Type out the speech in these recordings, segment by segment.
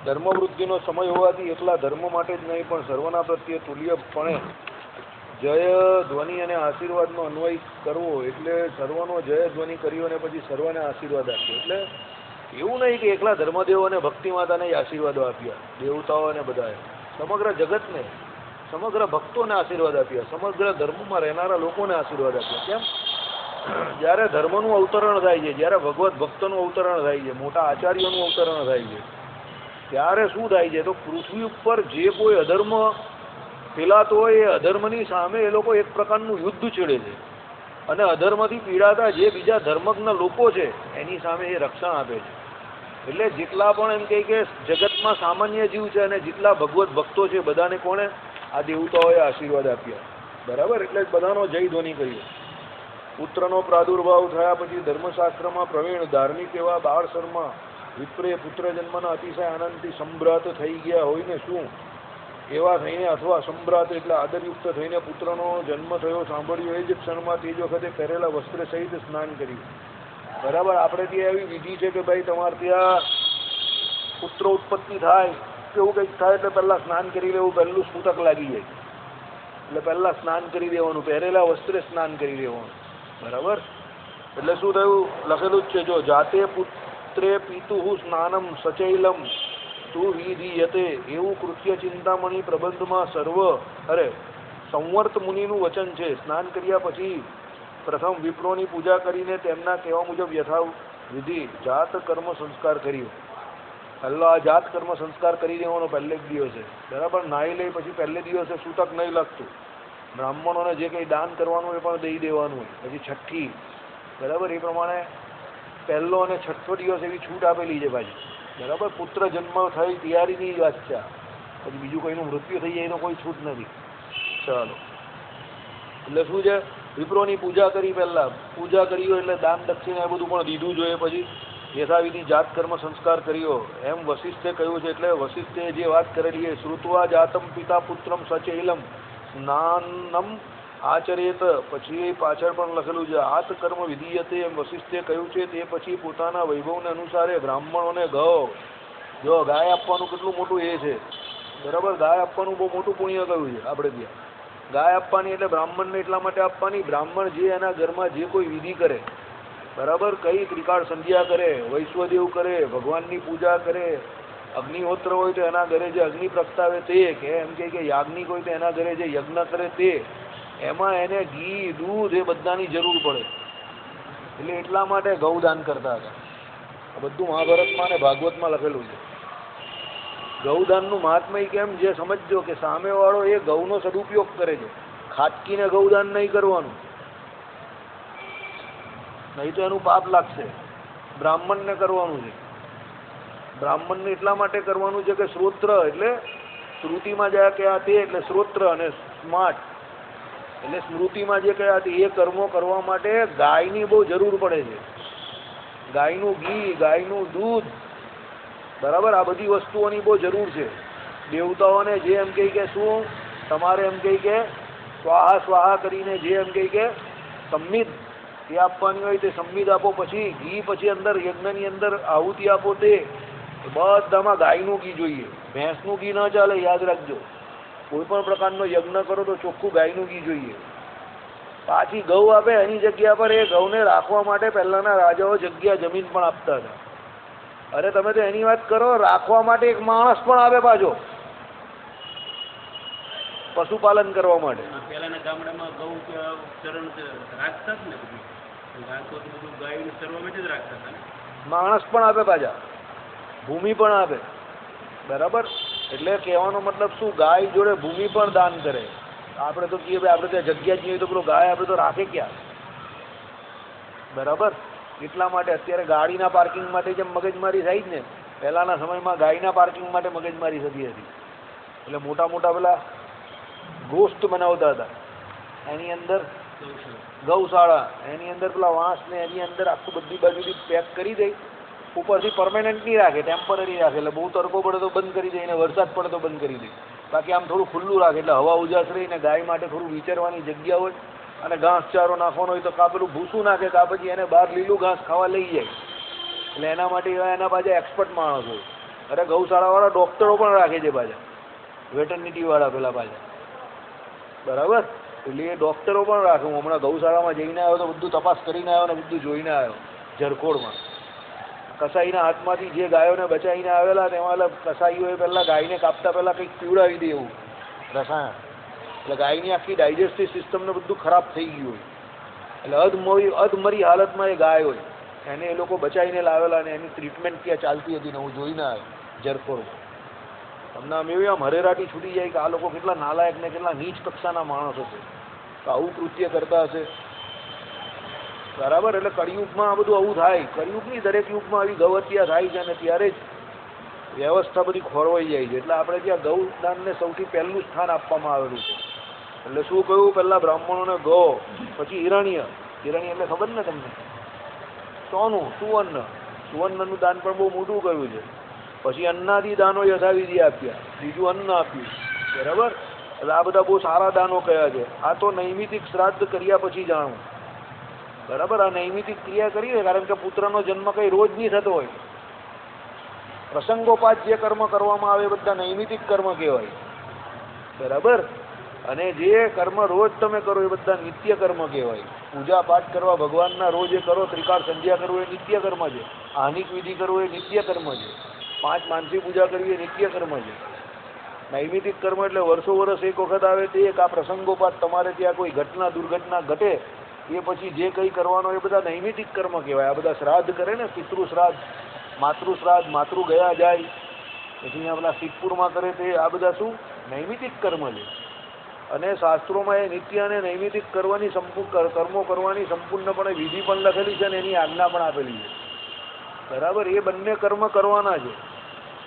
ધર્મવૃદ્ધિનો સમય હોવાથી એકલા ધર્મ માટે જ નહીં પણ સર્વના પ્રત્યે તુલ્યપણે જય ધ્વનિ અને આશીર્વાદનો અન્વય કરવો, એટલે સર્વનો જય ધ્વનિ કર્યો અને પછી સર્વને આશીર્વાદ આપ્યો. એટલે એવું નહીં કે એકલા ધર્મદેવો અને ભક્તિ માતાને આશીર્વાદો આપ્યા, દેવતાઓ અને બધાએ, સમગ્ર જગતને, સમગ્ર ભક્તોને આશીર્વાદ આપ્યા, સમગ્ર ધર્મમાં રહેનારા લોકોને આશીર્વાદ આપ્યા. કેમ? જ્યારે ધર્મનું અવતરણ થાય છે, જ્યારે ભગવત ભક્તનું અવતરણ થાય છે, મોટા આચાર્યોનું અવતરણ થાય છે, ત્યારે શું થાય છે? તો પૃથ્વી ઉપર જે કોઈ અધર્મ ફેલાતો હોય એ અધર્મની સામે એ લોકો એક પ્રકારનું યુદ્ધ છેડે છે, અને અધર્મથી પીડાતા જે બીજા ધર્મજ્ઞ લોકો છે એની સામે એ રક્ષણ આપે છે. એટલે જેટલા પણ એમ કહે કે જગતમાં સામાન્ય જીવ છે અને જેટલા ભગવત ભક્તો છે બધાને કોણે આ દેવતાઓએ આશીર્વાદ આપ્યા. બરાબર? એટલે બધાનો જય ધ્વનિ કર્યો. પુત્રનો પ્રાદુર્ભાવ થયા પછી ધર્મશાસ્ત્રમાં પ્રવીણ ધાર્મિક એવા બાળ શર્મા વિપ્રે પુત્ર જન્મના અતિશય આનંદથી સંભ્રાત થઈ ગયા હોય ને શું એવા થઈને, અથવા સંભ્રાત એટલે આદરયુક્ત થઈને પુત્રનો જન્મ થયો સાંભળ્યું એ જ ક્ષણમાં તે જ વખતે પહેરેલા વસ્ત્ર સહિત સ્નાન કર્યું. બરાબર? આપણે ત્યાં એવી વિધિ છે કે ભાઈ તમારે ત્યાં પુત્ર ઉત્પત્તિ થાય કે એવું કંઈક થાય એટલે પહેલાં સ્નાન કરી લેવું, પહેલું સ્ફૂટક લાગી જાય એટલે પહેલાં સ્નાન કરી દેવાનું, પહેરેલા વસ્ત્રે સ્નાન કરી દેવાનું. બરાબર? એટલે શું થયું? લખેલું જ છે, જો જાતે પુત્રે પિતુઃ સ્નાનમ સચૈલમ તું વિધિયતે, એવું કૃત્ય ચિંતામણી પ્રબંધમાં સંવર્ત મુનિનું વચન છે. સ્નાન કર્યા પછી પ્રથમ વિપ્રોની પૂજા કરીને તેમના કહેવા મુજબ યથાવિધિ જાત કર્મ સંસ્કાર કર્યો. પહેલો આ જાત કર્મ સંસ્કાર કરી દેવાનો પહેલે જ દિવસે. બરાબર? નાહી લઈ પછી પહેલે દિવસે સૂતક નહીં લાગતું, બ્રાહ્મણોને જે કંઈ દાન કરવાનું એ પણ દઈ દેવાનું. પછી છઠ્ઠી, બરાબર, એ પ્રમાણે પહેલો અને છઠ્ઠો દિવસ એવી છૂટ આપેલી છે પાછી. બરાબર? પુત્ર જન્મ થઈ તૈયારીની વાત છે. પછી બીજું કોઈનું મૃત્યુ થઈ જાય એનો કોઈ છૂટ નથી. ચાલો, એટલે શું છે? વિપ્રોની પૂજા કરી, પહેલાં પૂજા કર્યો એટલે દાન દક્ષિણા એ બધું પણ દીધું જોઈએ. પછી યથાવિધિ જાત કર્મ સંસ્કાર કર્યો એમ વશિષ્ઠે કહ્યું છે. એટલે વશિષ્ઠે જે વાત કરેલી એ શ્રુત્વા જાતમ પિતા પુત્રમ સચૈલમ સ્નાનમ આચરેત, પછી પાછળ પણ લખેલું છે આત કર્મ વિધિયતે એમ વશિષ્ઠે કહ્યું છે. તે પછી પોતાના વૈભવને અનુસારે બ્રાહ્મણોને જો ગાય આપવાનું કેટલું મોટું એ છે. બરાબર? ગાય આપવાનું બહુ મોટું પુણ્ય કહ્યું છે આપણે ત્યાં. ગાય આપવાની એટલે બ્રાહ્મણને એટલા માટે આપવાની, બ્રાહ્મણ જે એના ઘરમાં જે કોઈ વિધિ કરે, બરાબર, કઈ ત્રિકાળ સંધ્યા કરે, વૈશ્વદેવ કરે, ભગવાનની પૂજા કરે, અગ્નિહોત્ર હોય તો એના ઘરે જે અગ્નિ પ્રગટાવે તે, કે એમ કે યાજ્ઞિક હોય તો એના ઘરે જે યજ્ઞ કરે તે, એમાં એને ઘી દૂધ એ બધાની જરૂર પડે. એટલે એટલા માટે ગૌદાન કરતા હતા. આ બધું મહાભારતમાં અને ભાગવતમાં લખેલું છે. ગૌદાનનું મહાત્મય કેમ જે સમજજો કે સામેવાળો એ ગૌનો સદુપયોગ કરે છે, ખાટકીને ગૌદાન નહીં કરવાનું, નહીં તો એનું પાપ લાગશે. બ્રાહ્મણને કરવાનું છે. બ્રાહ્મણને એટલા માટે કરવાનું છે કે શ્રોત્ર એટલે શ્રુતિમાં જ્યાં કયા તે, એટલે શ્રોત્ર અને સ્માર્ટ એટલે સ્મૃતિમાં જે કયા તે એ કર્મો કરવા માટે ગાયની બહુ જરૂર પડે છે. ગાયનું ઘી, ગાયનું દૂધ, બરાબર, આ બધી વસ્તુઓની બહુ જરૂર છે. દેવતાઓને જે એમ કહે કે શું તમારે એમ કહે કે સ્વાહા સ્વાહા કરીને જે એમ કહે કે સંમિત એ આપવાની હોય તે સંમિત આપો. પછી ઘી, પછી અંદર યજ્ઞની અંદર આહુતિ આપો. તે બધામાં ગાયનું ઘી જોઈએ, ભેંસનું ઘી ન ચાલે. યાદ રાખજો, કોઈ પણ પ્રકારનો યજ્ઞ કરો તો ચોખ્ખું ગાયનું ઘી જોઈએ. પાછી ગૌ આપે એની જગ્યા પર એ ગૌને રાખવા માટે પહેલાના રાજાઓ જગ્યા જમીન પણ આપતા હતા. અરે તમે તો એની વાત કરો, રાખવા માટે એક માણસ પણ આવે પાછો, પશુપાલન કરવા માટે. પહેલાના ગામડામાં ગૌ ચરણ રાખતા જ ને, બધું ગાયને ચરવા માટે જ રાખતા હતા ને. માણસ પણ આપે પાછા, ભૂમિ પણ આપે. બરાબર? એટલે કહેવાનો મતલબ શું? ગાય જોડે ભૂમિ પણ દાન કરે. આપણે તો કહીએ ભાઈ આપણે ત્યાં જગ્યા જોઈએ તો પેલો ગાય આપણે તો રાખે ક્યાં? બરાબર? એટલા માટે અત્યારે ગાડીના પાર્કિંગ માટે જેમ મગજમારી થાય જ ને, પહેલાના સમયમાં ગાયના પાર્કિંગ માટે મગજમારી થતી હતી. એટલે મોટા મોટા પેલા ગોસ્ત બનાવતા હતા, એની અંદર ગૌશાળા, એની અંદર પેલા વાંસ ને એની અંદર આખું બધી બાજુથી પેક કરી દે. ઉપરથી પરમેનન્ટ નહીં રાખે, ટેમ્પરરી રાખે. એટલે બહુ તડકો પડે તો બંધ કરી દે, અને વરસાદ પડે તો બંધ કરી દે. બાકી આમ થોડું ખુલ્લું રાખે એટલે હવા ઉજાસ રહીને ગાય માટે થોડું વિચારવાની જગ્યા હોય. અને ઘાસચારો નાખવાનો હોય તો કાં પેલું ભૂસું નાખે, કાં પછી એને બહાર લીલું ઘાસ ખાવા લઈ જાય. એટલે એના માટે એના પાછા એક્સપર્ટ માણસ હોય. અરે ગૌશાળાવાળા ડૉક્ટરો પણ રાખે છે પાછા, વેટરનિટીવાળા પેલા પાછા, બરાબર. એટલે એ ડૉક્ટરો પણ રાખે. હું હમણાં ગૌશાળામાં જઈને આવ્યો તો બધું તપાસ કરીને આવ્યો ને બધું જોઈને આવ્યો ઝરખોડમાં. કસાઈના હાથમાંથી જે ગાયોને બચાવીને આવેલા તેમાં કસાઈઓએ પહેલાં ગાયને કાપતા પહેલાં કંઈક પીવડાવી દે એવું રસાયણ, એટલે ગાયની આખી ડાયજેસ્ટિવ સિસ્ટમને બધું ખરાબ થઈ ગયું હોય, એટલે અધમરી હાલતમાં એ ગાય હોય એને એ લોકો બચાવીને લાવેલા અને એની ટ્રીટમેન્ટ ત્યાં ચાલતી હતી ને હું જોઈને આવ્યો ઝરખોડમાં. તમને આમ એવું આમ હરેરાટી છૂટી જાય કે આ લોકો કેટલા નાલાયક ને કેટલા નીચ કક્ષાના માણસો છે, તો આવું કૃત્ય કરતા હશે, બરાબર. એટલે કળિયુગમાં આ બધું આવું થાય. કળિયુગની દરેક યુગમાં આવી ગૌહત્યા થાય છે અને ત્યારે જ વ્યવસ્થા બધી ખોરવાઈ જાય છે. એટલે આપણે ત્યાં ગૌદાનને સૌથી પહેલું સ્થાન આપવામાં આવેલું છે. એટલે શું કહ્યું, પહેલાં બ્રાહ્મણોને ગૌ, પછી હિરણ્ય. હિરણ્ય એટલે ખબર ને તમને, સોનું, સુવર્ણનું દાન પણ બહુ મોટું કર્યું છે. પછી અન્નાદી દાનો યથાવિધિ આપ્યા, બીજું અન્ન આપ્યું, બરાબર. એટલે આ બધા બહુ સારા દાનો કયા છે. આ તો નૈમિતિક શ્રાદ્ધ કર્યા પછી જાણું, બરાબર. આ નૈમિતિક ક્રિયા કરીએ કારણ કે પુત્રનો જન્મ કંઈ રોજ નહીં થતો હોય. પ્રસંગોપાત જે કર્મ કરવામાં આવે એ બધા નૈમિતિક કર્મ કહેવાય, બરાબર. અને જે કર્મ રોજ તમે કરો એ બધા નિત્ય કર્મ કહેવાય. પૂજા પાઠ કરવા ભગવાનના રોજ એ કરો, ત્રિકાળ સંધ્યા કરવું એ નિત્ય કર્મ છે. આહનિક વિધિ કરવું એ નિત્ય કર્મ છે. 5 માનસી પૂજા કરવી એ નિત્ય કર્મ છે. નૈમિતિક કર્મ એટલે વર્ષો વર્ષ એક વખત આવે તે એક. આ પ્રસંગોપાત તમારે ત્યાં કોઈ ઘટના દુર્ઘટના ઘટે એ પછી જે કંઈ કરવાનો એ બધા નૈમિતિક કર્મ કહેવાય. આ બધા શ્રાદ્ધ કરે ને, પિતૃ શ્રાદ્ધ, માતૃ માતૃ ગયા જાય, પછી અહીંયા પેલા સિદ્ધપુરમાં કરે તે, આ બધા શું નૈમિતિક કર્મ છે. અને શાસ્ત્રોમાં એ નિત્ય અને નૈમિતિક કરવાની કર્મો કરવાની સંપૂર્ણપણે વિધિ પણ લખેલી છે અને એની આજ્ઞા પણ આપેલી છે, બરાબર. એ બંને કર્મ કરવાના છે.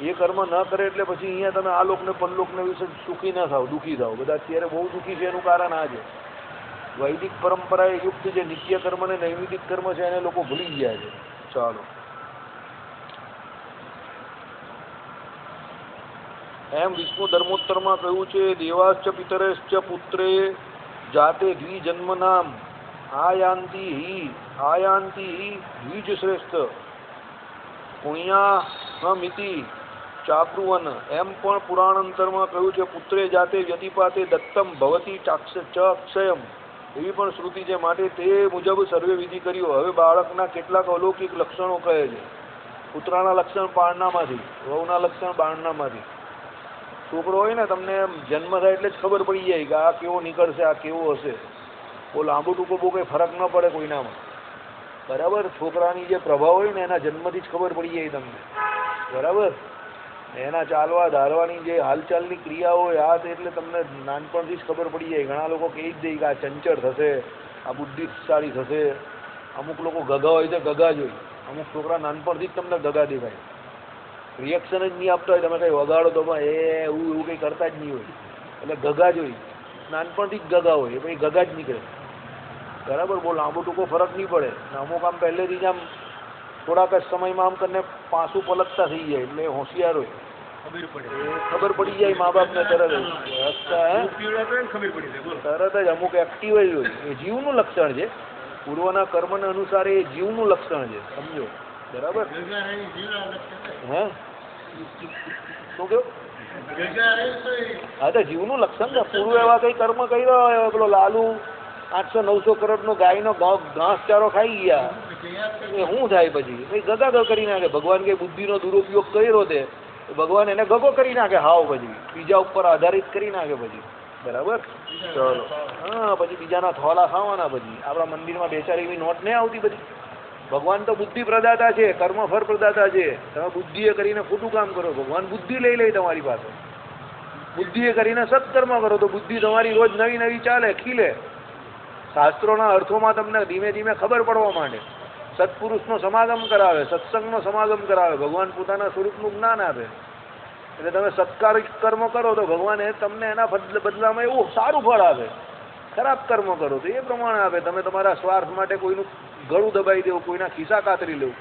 એ કર્મ ન કરે એટલે પછી અહીંયા તમે આ લોકને પરલોકને વિશે સુખી ન થાવ, દુઃખી થાવ. બધા અત્યારે બહુ દુઃખી છે. એનું કારણ આ છે, વૈદિક પરંપરાએ યુક્ત જે નિત્ય કર્મ અને નૈમિતિક કર્મ છે એને લોકો ભૂલી ગયા છે. ચાલો, એમ વિષ્ણુ ધર્મોત્તરમાં કહ્યું છે, દેવાશ્ચ પિતરેશ્ચ પુત્રે જાતે દ્વિજન્મનામ આયાંતિ દ્વિજ શ્રેષ્ઠ પુણ્યાહમિતિ ચાક્રુવન. એમ પણ પુરાણાંતરમાં કહ્યું છે, પુત્રે જાતે વ્યતિપાતે દત્તમ ભવતી ચાક્ષયમ. એવી પણ શ્રુતિ છે. માટે તે મુજબ સર્વે વિધિ કર્યો. હવે બાળકના કેટલાક અલૌકિક લક્ષણો કહે છે. પુત્રના લક્ષણ પારણામાંથી, વહુના લક્ષણ બારણામાંથી. છોકરો હોય ને, તમને જન્મ થાય એટલે જ ખબર પડી જાય કે આ કેવો નીકળશે, આ કેવો હશે. બહુ લાંબુ ટૂંકો બહુ કંઈ ફરક ન પડે કોઈનામાં, બરાબર. છોકરાની જે પ્રભાવ હોય ને એના જન્મથી જ ખબર પડી જાય તમને, બરાબર. એના ચાલવા ધારવાની જે હાલચાલની ક્રિયા હોય આ એટલે તમને નાનપણથી જ ખબર પડી જાય. ઘણા લોકો કહી જ દે કે આ ચંચળ થશે, આ બુદ્ધિશાળી થશે. અમુક લોકો ગગા હોય તો ગગા જ હોય. અમુક છોકરા નાનપણથી જ તમને ગગા દેખાય, રિએક્શન જ નહીં આપતા હોય. તમે કંઈ વગાડો તો એવું કંઈ કરતા જ નહીં હોય, એટલે ગગા જ હોય. નાનપણથી જ ગગા હોય, એ પછી ગગા જ નીકળે, બરાબર. બહુ લાંબો ટૂંકો ફરક નહીં પડે. અમુક આમ પહેલેથી જ આમ થોડાક જ સમયમાં આમ કરીને પાછું પલકતા થઈ જાય, એટલે હોશિયાર હોય, ખબર પડી જાય મા બાપને તરત જ. તરત જ અમુક એક્ટિવ જ હોય. એ જીવનું લક્ષણ છે. પૂર્વના કર્મને અનુસાર એ જીવનું લક્ષણ છે, સમજો, બરાબર. હે શું કહ્યું? હા, તો જીવનું લક્ષણ છે. પૂર્વ એવા કંઈ કર્મ કર્યો હોય, પેલો લાલુ 800-900 કરોડનો ગાયનો ઘાસચારો ખાઈ ગયા, એ શું થાય પછી? કંઈ ગગાગર કરી નાખે. ભગવાન કંઈ બુદ્ધિનો દુરુપયોગ કર્યો તે ભગવાન એને ગગો કરી નાખે, હાવ પછી બીજા ઉપર આધારિત કરી નાખે પછી, બરાબર. ચલો, હા, પછી બીજાના થોલા ખાવાના. પછી આપણા મંદિરમાં 2-4 નોટ નહીં આવતી. પછી ભગવાન તો બુદ્ધિ પ્રદાતા છે, કર્મફળ પ્રદાતા છે. તમે બુદ્ધિએ કરીને ખોટું કામ કરો, ભગવાન બુદ્ધિ લઈ લે તમારી પાસે. બુદ્ધિએ કરીને સત્કર્મ કરો તો બુદ્ધિ તમારી રોજ નવી નવી ચાલે, ખીલે. શાસ્ત્રોના અર્થોમાં તમને ધીમે ધીમે ખબર પડવા માંડે. સત્પુરુષનો સમાગમ કરાવે, સત્સંગનો સમાગમ કરાવે. ભગવાન પોતાના સ્વરૂપનું જ્ઞાન આપે. એટલે તમે સત્કારિક કર્મ કરો તો ભગવાન તમને એના બદલામાં એવું સારું ફળ આપે. ખરાબ કર્મ કરો તો એ પ્રમાણે આપે. તમે તમારા સ્વાર્થ માટે કોઈનું ગળું દબાઈ દેવું, કોઈના ખિસ્સા કાતરી લેવું,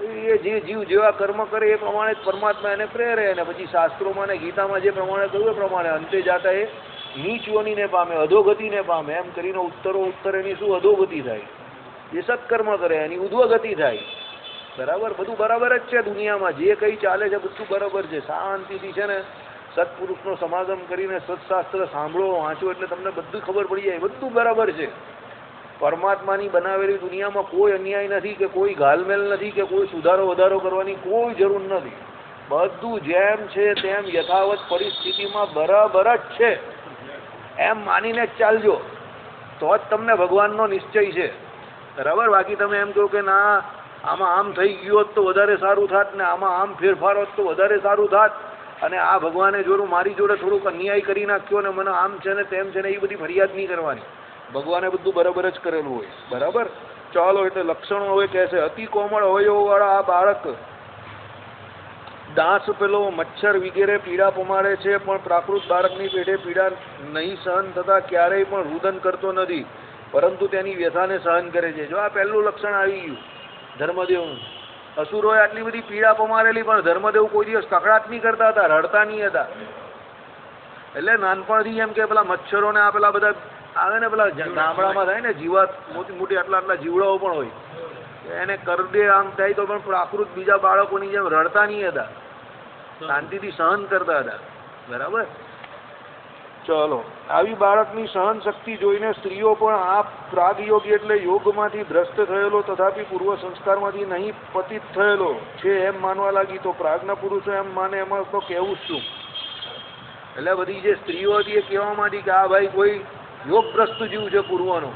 એ જે જીવ જેવા કર્મ કરે એ પ્રમાણે જ પરમાત્મા એને પ્રેરે. અને પછી શાસ્ત્રોમાં ને ગીતામાં જે પ્રમાણે કહ્યું એ પ્રમાણે અંતે જાતા એ નીચવનીને પામે, અધોગતિને પામે. એમ કરીને ઉત્તર એની શું અધોગતિ થાય. એ સત્કર્મ કરે એની ઉદ્વગતિ થાય. બરાબર, બધું બરાબર જ છે દુનિયામાં, જે કંઈ ચાલે છે બધું બરાબર છે. શાંતિથી છે ને સત્પુરુષનો સમાગમ કરીને સત્શાસ્ત્ર સાંભળો, વાંચો, એટલે તમને બધું ખબર પડી જાય, બધું બરાબર છે. પરમાત્માની બનાવેલી દુનિયામાં કોઈ અન્યાય નથી, કે કોઈ ઘાલમેલ નથી, કે કોઈ સુધારો વધારો કરવાની કોઈ જરૂર નથી. બધું જેમ છે તેમ યથાવત પરિસ્થિતિમાં બરાબર જ છે એમ માનીને જ ચાલજો, તો જ તમને ભગવાનનો નિશ્ચય છે. બરાબર. બાકી તમે એમ કહો કે ના આમાં આમ થઈ ગયું હોત તો વધારે સારું થાત, ને આમાં આમ ફેરફાર હોત તો વધારે સારું થાત, અને આ ભગવાને જોડું મારી જોડે થોડુંક અન્યાય કરી નાખ્યો ને મને આમ છે ને તેમ છે ને, એ બધી ફરિયાદ નહીં કરવાની. ભગવાને બધું બરાબર જ કરેલું હોય. બરાબર. ચાલો, એટલે લક્ષણો હવે કહે છે, અતિ કોમળ અવયવવાળા આ બાળક દાસ પેલો મચ્છર વગેરે પીડા પમાડે છે, પણ પ્રાકૃત બાળકની પેટે પીડા નહીં સહન થતા ક્યારેય પણ રુદન કરતો નથી, પરંતુ તેની વ્યથાને સહન કરે છે. જો આ પહેલું લક્ષણ આવી ગયું ધર્મદેવનું. અસુરોએ આટલી બધી પીડા પમારેલી, પણ ધર્મદેવ કોઈ દિવસ કકડાટ નહીં કરતા હતા, રડતા નહીં હતા. એટલે નાનપણથી એમ કે પેલા મચ્છરોને આ પેલા બધા આવે ને, પેલા ગામડામાં થાય ને જીવાત, મોટી મોટી આટલા જીવડાઓ પણ હોય, એને કરડે આમ થાય તો પણ પ્રાકૃત બીજા બાળકોની જેમ રડતા નહીં હતા, શાંતિથી સહન કરતા હતા. બરાબર. ચલો, આવી બાળકની સહન શક્તિ જોઈને સ્ત્રીઓ પણ આ પ્રાગયોગી એટલે યોગમાંથી ભ્રષ્ટ થયેલો તથાપી પૂર્વ સંસ્કારમાંથી નહીં પતિત થયેલો છે એમ માનવા લાગી. તો પ્રાજ્ઞ પુરુષો એમ માને, એમાં તો કહેવું જ શું. એટલે બધી જે સ્ત્રીઓ હતી એ કહેવા માંડી કે આ ભાઈ કોઈ યોગભ્રષ્ટ જીવ છે પૂર્વનો.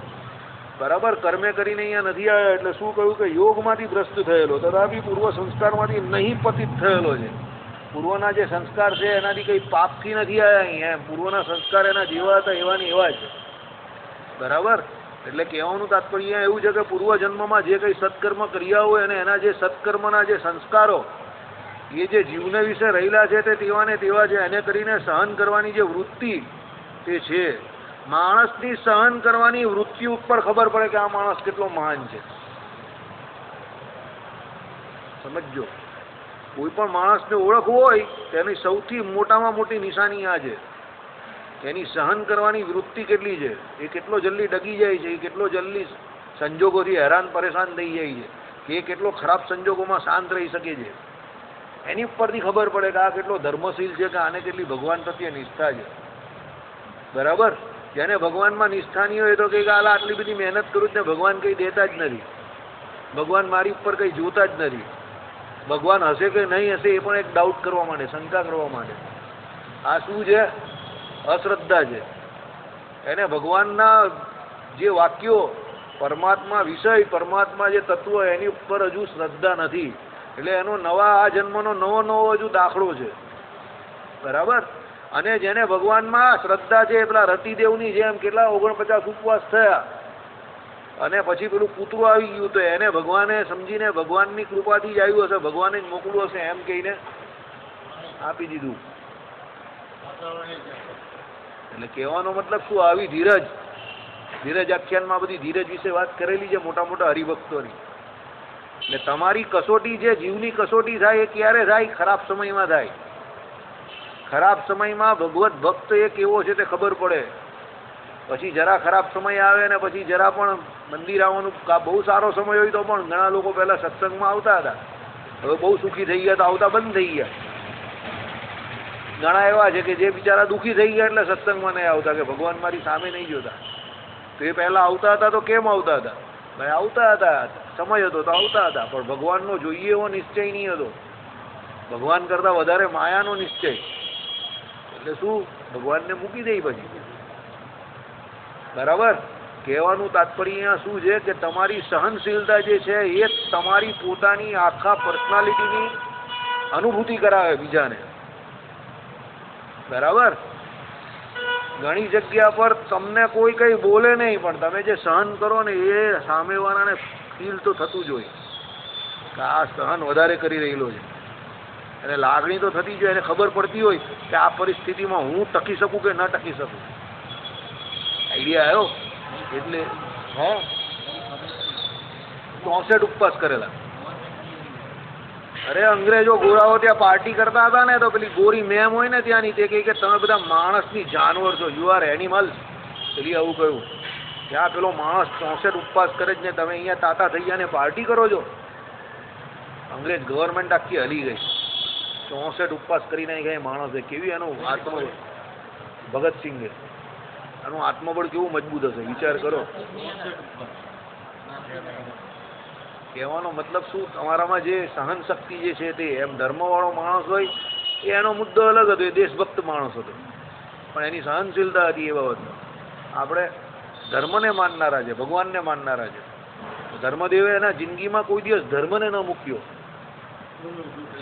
બરાબર. કર્મે કરીને અહીંયા નથી આવ્યા, એટલે શું કહ્યું કે યોગમાંથી ભ્રષ્ટ થયેલો તથાપી પૂર્વ સંસ્કારમાંથી નહીં પતિત થયેલો છે. પૂર્વના જે સંસ્કાર છે એનાથી કંઈ પાપથી નથી આવ્યા અહીંયા. પૂર્વના સંસ્કાર એના જેવા હતા એવા ને એવા છે. બરાબર. એટલે કહેવાનું તાત્પર્ય એવું છે કે પૂર્વ જન્મમાં જે કંઈ સત્કર્મ કર્યા હોય અને એના જે સત્કર્મના જે સંસ્કારો એ જે જીવને વિશે રહેલા છે તે તેવા ને તેવા છે. એને કરીને સહન કરવાની જે વૃત્તિ તે છે. માણસની સહન કરવાની વૃત્તિ ઉપર ખબર પડે કે આ માણસ કેટલો મહાન છે. સમજો, કોઈ પણ માણસને ઓળખવું હોય તેની સૌથી મોટામાં મોટી નિશાની આ છે, એની સહન કરવાની વૃત્તિ કેટલી છે, એ કેટલો જલ્દી ડગી જાય છે, એ કેટલો જલ્દી સંજોગોથી હેરાન પરેશાન થઈ જાય છે, કે એ કેટલો ખરાબ સંજોગોમાં શાંત રહી શકે છે. એની ઉપરથી ખબર પડે કે આ કેટલો ધર્મશીલ છે, કે આને કેટલી ભગવાન પ્રત્યે નિષ્ઠા છે. બરાબર. જેને ભગવાનમાં નિષ્ઠા નહીં હોય તો કંઈક આટલી બધી મહેનત કરું ને ભગવાન કંઈ દેતા જ નથી, ભગવાન મારી ઉપર કંઈ જોતા જ નથી, ભગવાન હશે કે નહીં હશે એ પણ એક ડાઉટ કરવા માંડે, શંકા કરવા માંડે. આ શું છે? અશ્રદ્ધા છે. એને ભગવાનના જે વાક્યો, પરમાત્મા વિષય, પરમાત્મા જે તત્વ એની ઉપર હજુ શ્રદ્ધા નથી. એટલે એનો આ જન્મનો નવો હજુ દાખલો છે. બરાબર. અને જેને ભગવાનમાં શ્રદ્ધા છે, પેલા રતિદેવની જેમ કેટલા 49 ઉપવાસ થયા અને પછી પેલું કૂતરું આવી ગયું, તો એને ભગવાને સમજીને ભગવાનની કૃપાથી જ આવ્યું હશે, ભગવાને જ મોકલું હશે એમ કહીને આપી દીધું. એટલે કહેવાનો મતલબ શું? આવી ધીરજ આખ્યાનમાં બધી ધીરજ વિશે વાત કરેલી છે મોટા મોટા હરિભક્તોની. એટલે તમારી કસોટી જે જીવની કસોટી થાય એ ક્યારે થાય? ખરાબ સમયમાં થાય. ખરાબ સમયમાં ભગવત ભક્ત એ કેવો છે તે ખબર પડે. પછી જરા ખરાબ સમય આવે ને પછી જરા પણ મંદિર આવવાનું બહુ સારો સમય હોય તો પણ ઘણા લોકો પહેલા સત્સંગમાં આવતા હતા, હવે બહુ સુખી થઈ ગયા તો આવતા બંધ થઈ ગયા. ઘણા એવા છે કે જે બિચારા દુઃખી થઈ ગયા એટલે સત્સંગમાં નહીં આવતા, કે ભગવાન મારી સામે નહીં જોતા. તો એ પહેલા આવતા હતા તો કેમ આવતા હતા? ભાઈ આવતા હતા, સમય હતો તો આવતા હતા, પણ ભગવાનનો જોઈએ એવો નિશ્ચય નહીં હતો. ભગવાન કરતાં વધારે માયાનો નિશ્ચય. એટલે શું? ભગવાનને મૂકી દઈ પછી. બરાબર. કહેવાનું તાત્પર્ય શું છે કે તમારી સહનશીલતા જે છે એ તમારી પોતાની આખા પર્સનાલિટીની અનુભૂતિ કરાવે બીજાને. બરાબર. ઘણી જગ્યા પર તમને કોઈ કંઈ બોલે નહીં, પણ તમે જે સહન કરો ને એ સામેવાળાને ફીલ તો થતું જ હોય કે આ સહન વધારે કરી રહેલો છે. અને લાગણી તો થતી જ હોય, એને ખબર પડતી હોય કે આ પરિસ્થિતિમાં હું ટકી શકું કે ન ટકી શકું. આઈડિયા આવ્યો? એટલે 64 ઉપવાસ કરેલા. અરે અંગ્રેજો ગોરાઓ ત્યાં પાર્ટી કરતા હતા ને, તો પેલી ગોરી મેમ હોય ને ત્યાંની, તે કહે કે તમે બધા માણસની જાનવર છો, યુ આર એનિમલ્સ. પેલી આવું કહ્યું. ત્યાં પેલો માણસ 64 ઉપવાસ કરે જ ને તમે અહીંયા તાતા થઈ ગયા ને પાર્ટી કરો છો. અંગ્રેજ ગવર્મેન્ટ આખી હલી ગઈ, 64 ઉપવાસ કરી નાખ્યા એ માણસે. કેવી એનું આત્મબળ, ભગતસિંહે એનું આત્મબળ કેવું મજબૂત હશે વિચાર કરો. કહેવાનો મતલબ શું, તમારામાં જે સહન શક્તિ જે છે તે, એમ ધર્મવાળો માણસ હોય એ એનો મુદ્દો અલગ હતો, એ દેશભક્ત માણસ હતો, પણ એની સહનશીલતા હતી એ બાબતમાં. આપણે ધર્મને માનનારા છે, ભગવાનને માનનારા છે. ધર્મદેવે એના જિંદગીમાં કોઈ દિવસ ધર્મને ન મૂક્યો.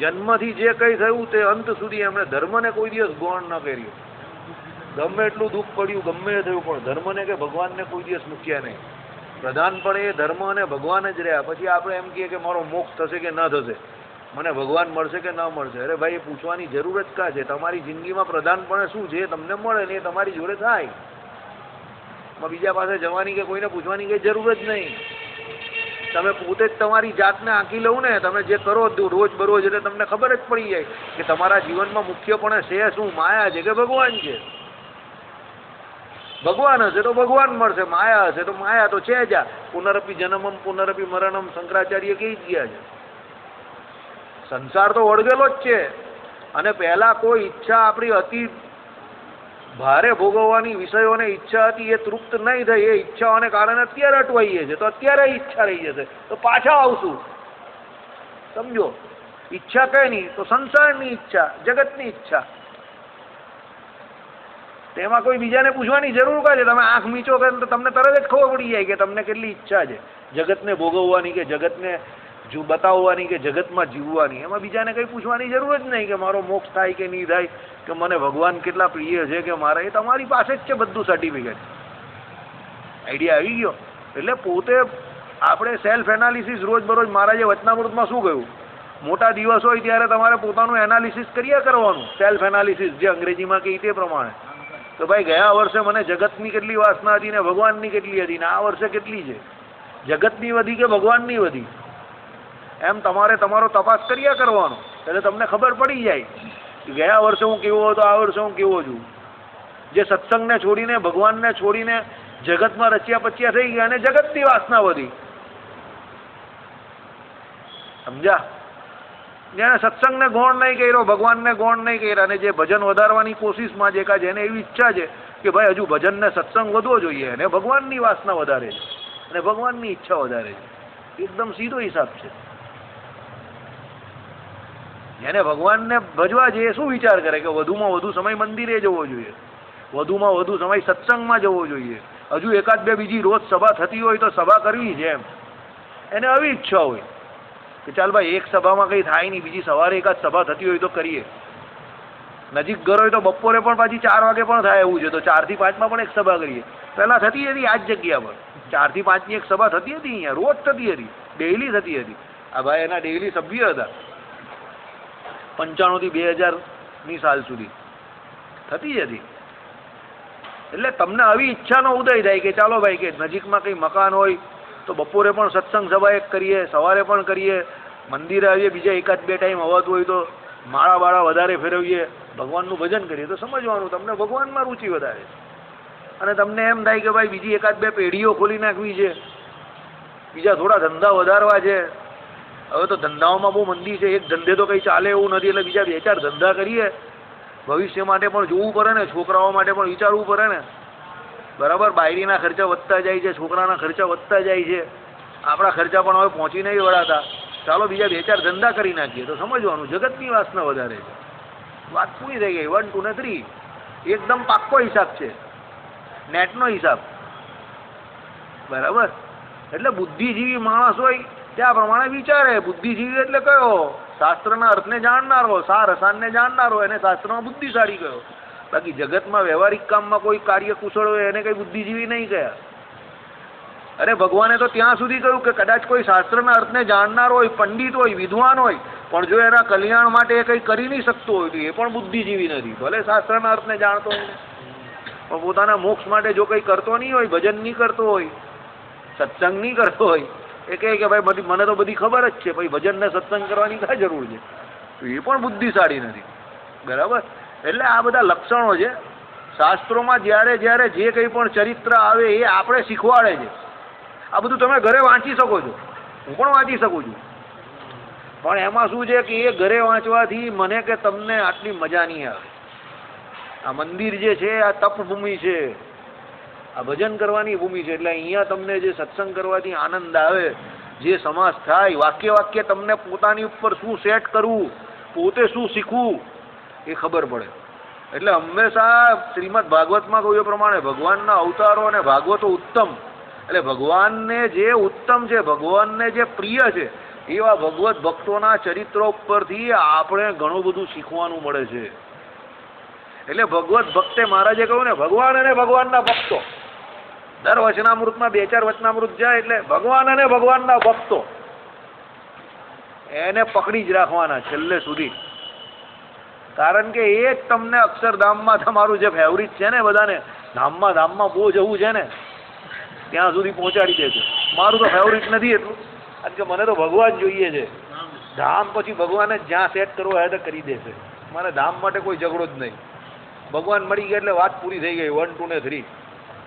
જન્મથી જે કંઈ થયું તે અંત સુધી એમણે ધર્મને કોઈ દિવસ ગૌણ ન કર્યું. ગમે એટલું દુઃખ પડ્યું, ગમે એ થયું, પણ ધર્મને કે ભગવાનને કોઈ દિવસ મૂક્યા નહીં. પ્રધાનપણે એ ધર્મ અને ભગવાન જ રહ્યા. પછી આપણે એમ કહીએ કે મારો મોક્ષ થશે કે ન થશે, મને ભગવાન મળશે કે ન મળશે. અરે ભાઈ, એ પૂછવાની જરૂર જ કાં છે? તમારી જિંદગીમાં પ્રધાનપણે શું છે તમને મળે ને એ તમારી જોડે થાય. બીજા પાસે જવાની કે કોઈને પૂછવાની કઈ જરૂર જ નહીં. તમે પોતે જ તમારી જાતને આંકી લઉં ને, તમે જે કરો રોજ બરોજ, એટલે તમને ખબર જ પડી જાય કે તમારા જીવનમાં મુખ્યપણે છે શું, માયા છે કે ભગવાન છે. ભગવાન હશે તો ભગવાન મળશે, માયા હશે તો માયા તો છે જ. પુનરપી જન્મમ પુનરપી મરણમ શંકરાચાર્ય કહી ગયા છે. સંસાર તો વળગેલો જ છે, અને પહેલા કોઈ ઈચ્છા આપણી હતી ભારે ભોગવવાની, વિષયોને ઈચ્છા હતી એ તૃપ્ત નહીં થઈ, એ ઈચ્છાઓને કારણે અત્યારે અટવાઈએ છે. તો અત્યારે ઈચ્છા રહી જશે તો પાછા આવશું. સમજો, ઈચ્છા કઈ નહીં તો સંસારની ઈચ્છા, જગતની ઈચ્છા. તેમાં કોઈ બીજાને પૂછવાની જરૂર કાં છે? તમે આંખ મીચો કે તો તમને તરત જ ખબર પડી જાય કે તમને કેટલી ઈચ્છા છે જગતને ભોગવવાની, કે જગતને બતાવવાની, કે જગતમાં જીવવાની. એમાં બીજાને કંઈ પૂછવાની જરૂર જ નહીં કે મારો મોક્ષ થાય કે નહીં થાય, કે મને ભગવાન કેટલા પ્રિય છે કે મારા. એ તમારી પાસે જ છે બધું સર્ટિફિકેટ. આઈડિયા આવી ગયો? એટલે પોતે આપણે સેલ્ફ એનાલિસિસ રોજબરોજ, મહારાજે વચનામૃતમાં શું કહ્યું, મોટા દિવસ હોય ત્યારે તમારે પોતાનું એનાલિસિસ કર્યા કરવાનું. સેલ્ફ એનાલિસિસ જે અંગ્રેજીમાં કહી તે પ્રમાણે. તો ભાઈ, ગયા વર્ષે મને જગતની કેટલી વાસના હતી ને ભગવાનની કેટલી હતી, ને આ વર્ષે કેટલી છે, જગતની વધી કે ભગવાનની વધી, એમ તમારે તમારો તપાસ કર્યા કરવાનો. એટલે તમને ખબર પડી જાય કે ગયા વર્ષે હું કેવો હતો, આ વર્ષે હું કેવો છું. જે સત્સંગને છોડીને, ભગવાનને છોડીને જગતમાં રચ્યા પચ્યા થઈ ગયા અને જગતની વાસના વધી. સમજ્યા? જેને સત્સંગને ગૌણ નહીં કર્યો, ભગવાનને ગૌણ નહીં કર્યા, અને જે ભજન વધારવાની કોશિશમાં છે, જેને એવી ઈચ્છા છે કે ભાઈ હજુ ભજનને સત્સંગ વધવો જોઈએ, અને ભગવાનની વાસના વધારે છે અને ભગવાનની ઈચ્છા વધારે છે. એકદમ સીધો હિસાબ છે. જેને ભગવાનને ભજવા છે એ શું વિચાર કરે કે વધુમાં વધુ સમય મંદિરે જવો જોઈએ, વધુમાં વધુ સમય સત્સંગમાં જવો જોઈએ, હજુ એકાદ બે બીજી રોજ સભા થતી હોય તો સભા કરવી છે. એમ એને આવી ઈચ્છા હોય કે ચાલ ભાઈ, એક સભામાં કંઈ થાય નહીં, બીજી સવારે એકાદ સભા થતી હોય તો કરીએ. નજીક ઘર હોય તો બપોરે પણ પાછી 4 વાગે પણ થાય એવું છે, તો 4 થી 5 પણ એક સભા કરીએ. પહેલાં થતી હતી આ જ જગ્યા પર 4 થી 5ની એક સભા થતી હતી, અહીંયા રોજ થતી હતી, ડેઇલી થતી હતી. આ ભાઈ એના ડેઇલી સભ્ય હતા. 95 થી 2000ની સાલ સુધી થતી જ હતી. એટલે તમને આવી ઈચ્છાનો ઉદય થાય કે ચાલો ભાઈ, કે નજીકમાં કંઈ મકાન હોય તો બપોરે પણ સત્સંગ સભા એક કરીએ, સવારે પણ કરીએ, મંદિરે આવીએ, બીજા એકાદ બે ટાઈમ અવાતું હોય તો માળા બાળા વધારે ફેરવીએ, ભગવાનનું ભજન કરીએ. તો સમજવાનું તમને ભગવાનમાં રુચિ વધારે છે, અને તમને એમ થાય કે ભાઈ બીજી એકાદ બે પેઢીઓ ખોલી નાખવી છે, બીજા થોડા ધંધા વધારવા છે. હવે તો ધંધાઓમાં બહુ મંદી છે, એક ધંધે તો કંઈ ચાલે એવું નથી, એટલે બીજા 2-4 ધંધા કરીએ. ભવિષ્ય માટે પણ જોવું પડે ને, છોકરાઓ માટે પણ વિચારવું પડે ને. બરાબર, બાયરીના ખર્ચા વધતા જાય છે, છોકરાના ખર્ચા વધતા જાય છે, આપણા ખર્ચા પણ હવે પહોંચી નહીં વળાતા. ચાલો બીજા 2-4 ધંધા કરી નાખીએ. તો સમજવાનું જગતની વાસના વધારે છે. વાત પૂરી થઈ ગઈ. 1, 2 ને 3 એકદમ પાક્કો હિસાબ છે, નેટનો હિસાબ. બરાબર. એટલે બુદ્ધિજીવી માણસ હોય ત્યાં પ્રમાણે વિચારે. બુદ્ધિજીવી એટલે કયો? શાસ્ત્રના અર્થને જાણનારો, સાર રસાનને જાણનારો, એને શાસ્ત્રમાં બુદ્ધિશાળી કયો. બાકી જગતમાં વ્યવહારિક કામમાં કોઈ કાર્ય કુશળ હોય એને કંઈ બુદ્ધિજીવી નહીં કહ્યા. અરે ભગવાને તો ત્યાં સુધી કહ્યું કે કદાચ કોઈ શાસ્ત્રના અર્થને જાણનાર હોય, પંડિત હોય, વિદ્વાન હોય, પણ જો એના કલ્યાણ માટે એ કંઈ કરી નહીં શકતો હોય તો એ પણ બુદ્ધિજીવી નથી. ભલે શાસ્ત્રના અર્થને જાણતો હોય, પણ પોતાના મોક્ષ માટે જો કંઈ કરતો નહીં હોય, ભજન નહીં કરતો હોય, સત્સંગ નહીં કરતો હોય, એ કહે કે ભાઈ મને તો બધી ખબર જ છે, ભાઈ ભજનને સત્સંગ કરવાની કાંઈ જરૂર છે, તો એ પણ બુદ્ધિશાળી નથી. બરાબર. એટલે આ બધા લક્ષણો છે શાસ્ત્રોમાં. જ્યારે જ્યારે જે કંઈ પણ ચરિત્ર આવે એ આપણે શીખવાડે છે. આ બધું તમે ઘરે વાંચી શકો છો, હું પણ વાંચી શકું છું. પણ એમાં શું છે કે એ ઘરે વાંચવાથી મને કે તમને આટલી મજા નહીં આવે. આ મંદિર જે છે આ તપભૂમિ છે, આ ભજન કરવાની ભૂમિ છે, એટલે અહીંયા તમને જે સત્સંગ કરવાથી આનંદ આવે, જે સમાસ થાય, વાક્ય વાક્ય તમને પોતાની ઉપર શું સેટ કરવું, પોતે શું શીખવું એ ખબર પડે. એટલે હંમેશા શ્રીમદ ભાગવતમાં કહ્યું પ્રમાણે ભગવાનના અવતારો અને ભાગવતો ઉત્તમ, એટલે ભગવાનને જે ઉત્તમ છે, ભગવાનને જે પ્રિય છે એવા ભગવત ભક્તોના ચરિત્રો ઉપરથી આપણે ઘણું બધું શીખવાનું મળે છે. એટલે ભગવત ભક્તે મહારાજે કહ્યું ને, ભગવાન અને ભગવાનના ભક્તો. દર વચનામૃતમાં 2-4 વચનામૃત જાય એટલે ભગવાન અને ભગવાનના ભક્તો એને પકડી જ રાખવાના છેલ્લે સુધી. કારણ કે એ જ તમને અક્ષરધામમાં તમારું જે ફેવરિટ છે ને, બધાને ધામમાં બહુ જવું છે ને ત્યાં સુધી પહોંચાડી દે છે. મારું તો ફેવરિટ નથી એટલું, કારણ કે મને તો ભગવાન જોઈએ છે. ધામ પછી ભગવાને જ્યાં સેટ કરવો હોય તો કરી દેશે. મને ધામ માટે કોઈ ઝઘડો જ નહીં. ભગવાન મળી ગયા એટલે વાત પૂરી થઈ ગઈ. 1, 2 ને 3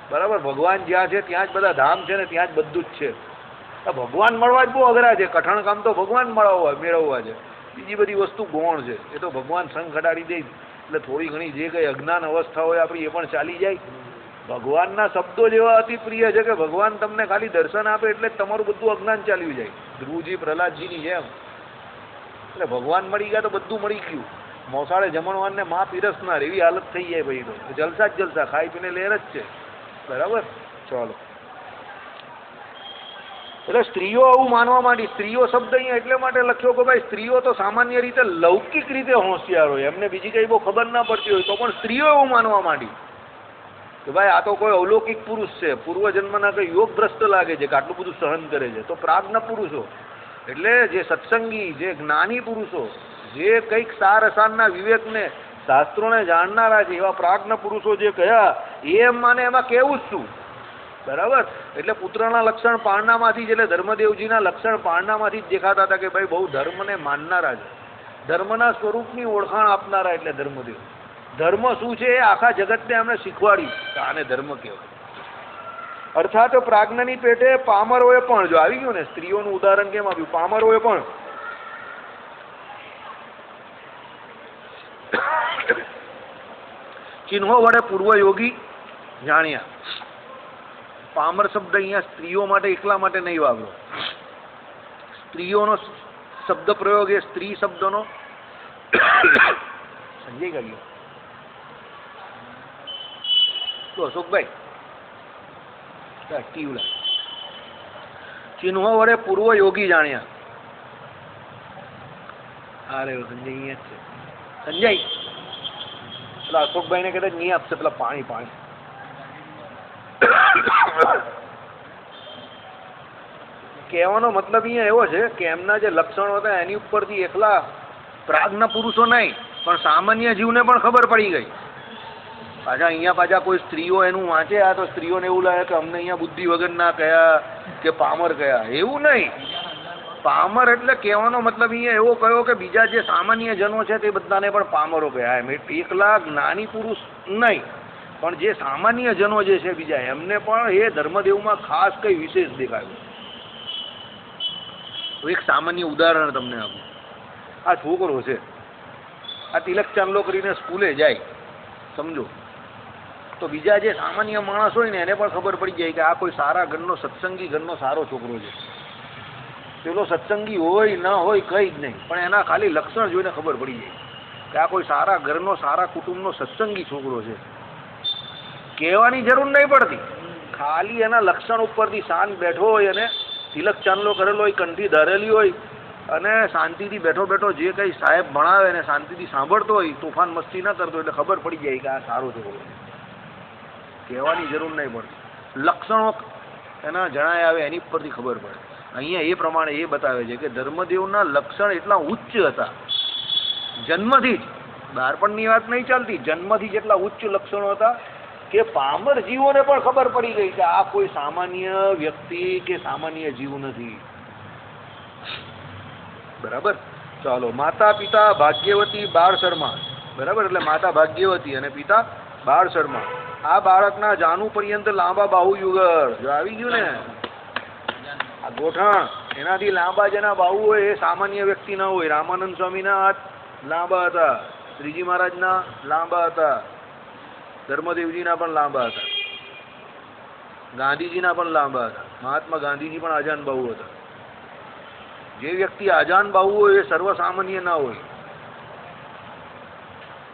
બરાબર. ભગવાન જ્યાં છે ત્યાં જ બધા ધામ છે ને ત્યાં જ બધું જ છે. ભગવાન મળવા જ બહુ અઘરા છે. કઠણ કામ તો ભગવાન મેળવવા છે. બીજી બધી વસ્તુ ગૌણ છે. એ તો ભગવાન સંગ ખડાડી દે એટલે થોડી ઘણી જે કંઈ અજ્ઞાન અવસ્થા હોય આપણી એ પણ ચાલી જાય. ભગવાનના શબ્દો જેવા અતિ પ્રિય છે કે ભગવાન તમને ખાલી દર્શન આપે એટલે તમારું બધું અજ્ઞાન ચાલ્યું જાય. ધ્રુવજી પ્રહલાદજીની જેમ. એટલે ભગવાન મળી ગયા તો બધું મળી ગયું. મોસાળે જમણવાનને માં પીરસનાર એવી હાલત થઈ જાય ભાઈ. તો જલસા જ જલસા, ખાઈ પીને લહેર જ છે. બરાબર. ચાલો, એટલે સ્ત્રીઓ આવું માનવા માંડી. સ્ત્રીઓ શબ્દ અહીંયા એટલે માટે લખ્યો કે ભાઈ સ્ત્રીઓ તો સામાન્ય રીતે લૌકિક રીતે હોશિયાર હોય, એમને બીજી કઈ બહુ ખબર ના પડતી હોય, તો પણ સ્ત્રીઓ એવું માનવા માંડી કે ભાઈ આ તો કોઈ અલૌકિક પુરુષ છે, પૂર્વજન્મના કઈ યોગ ભ્રષ્ટ લાગે છે કે આટલું બધું સહન કરે છે. તો પ્રાજ્ઞ પુરુષો એટલે જે સત્સંગી, જે જ્ઞાની પુરુષો, જે કંઈક સાર અસારના વિવેકને, શાસ્ત્રોને જાણનારા છે, એવા પ્રાજ્ઞ પુરુષો જે કયા એમ માને એમાં કેવું જ શું. બરાબર. એટલે પુત્રના લક્ષણ પારણામાંથી જ, એટલે ધર્મદેવજીના લક્ષણ પારણામાંથી જ દેખાતા હતા કે ભાઈ બહુ ધર્મને માનનારા છે, ધર્મના સ્વરૂપની ઓળખાણ આપનારા. એટલે ધર્મદેવ ધર્મ શું છે એ આખા જગતને એમણે શીખવાડ્યું કે આને ધર્મ કહેવાય. અર્થાત પ્રાજ્ઞની પેટે પામરોએ પણ, જો આવી ગયું ને સ્ત્રીઓનું ઉદાહરણ કેમ આપ્યું, પામરોએ પણ ચિહ્નો વડે પૂર્વયોગી જાણ્યા. પામર શબ્દ અહીંયા સ્ત્રીઓ માટે એકલા માટે નહીં વાપરો. સ્ત્રીઓનો શબ્દ પ્રયોગ એ સ્ત્રી શબ્દનો સમજી ગયો તો અશોકભાઈ ચિહ્નો વડે પૂર્વયોગી જાણ્યા. અરે સંજય અહીંયા જ છે. સંજય પેલા અશોકભાઈ ને કદાચ નહીં આપશે પેલા પાણી કહેવાનો મતલબ અહીંયા એવો છે કે એમના જે લક્ષણો હતા એની ઉપરથી એકલા પ્રાજ્ઞ પુરુષો નહીં પણ સામાન્ય જીવને પણ ખબર પડી ગઈ. પાછા કોઈ સ્ત્રીઓ એનું વાંચે આ તો સ્ત્રીઓને એવું લાગે કે અમને અહીંયા બુદ્ધિ વગરના કયા કે પામર કયા. એવું નહીં. પામર એટલે કહેવાનો મતલબ અહીંયા એવો કયો કે બીજા જે સામાન્ય જનો છે તે બધાને પણ પામરો કહેવાય. એમ એકલા જ્ઞાની પુરુષ નહીં પણ જે સામાન્ય જનો જે છે બીજા એમને પણ એ ધર્મદેવમાં ખાસ કઈ વિશેષ દેખાયું. એક સામાન્ય ઉદાહરણ તમને આપું. આ છોકરો છે, આ તિલક ચાંદલો કરીને સ્કૂલે જાય, સમજો, તો બીજા જે સામાન્ય માણસ હોય ને એને પણ ખબર પડી જાય કે આ કોઈ સારા ઘરનો સત્સંગી ઘરનો સારો છોકરો છે. પેલો સત્સંગી હોય ન હોય કંઈ જ નહીં પણ એના ખાલી લક્ષણ જોઈને ખબર પડી જાય કે આ કોઈ સારા ઘરનો સારા કુટુંબનો સત્સંગી છોકરો છે. કહેવાની જરૂર નહીં પડતી, ખાલી એના લક્ષણ ઉપરથી શાંત બેઠો હોય અને તિલક ચાંદલો કરેલો હોય, કંઠી ધરેલી હોય અને શાંતિથી બેઠો બેઠો જે કંઈ સાહેબ ભણાવે ને શાંતિથી સાંભળતો હોય, તોફાન મસ્તી ન કરતો, એટલે ખબર પડી જાય કે આ સારો છોકરો. કહેવાની જરૂર નહીં પડતી, લક્ષણો એના જણાય આવે એની ઉપરથી ખબર પડે. અહીંયા એ પ્રમાણે એ બતાવે છે કે ધર્મદેવના લક્ષણ એટલા ઉચ્ચ હતા જન્મથી જ, બાળપણની વાત નહીં ચાલતી, જન્મથી જ એટલા ઉચ્ચ લક્ષણો હતા કે પામર જીવોને પણ ખબર પડી ગઈ કે આ કોઈ સામાન્ય વ્યક્તિ કે સામાન્ય જીવ નથી. બરાબર. ચાલો, માતા પિતા ભાગ્યવતી બાળ શર્મા. બરાબર. એટલે માતા ભાગ્યવતી અને પિતા બાળ શર્મા. આ બાળકના જાનુ પર્યંત લાંબા બાહુ યુગળ. જો આવી ગયું ને આ ગોઠણ એનાથી લાંબા જેના બાહુ હોય એ સામાન્ય વ્યક્તિ ના હોય. રામાનંદ સ્વામીના હાથ લાંબા હતા, શ્રીજી મહારાજના લાંબા હતા, ધર્મદેવજીના પણ લાંબા હતા, ગાંધીજીના પણ લાંબા હતા. મહાત્મા ગાંધીજી પણ આજાન બાહુ હતા. જે વ્યક્તિ આજાન બાહુ હોય એ સર્વસામાન્ય ના હોય,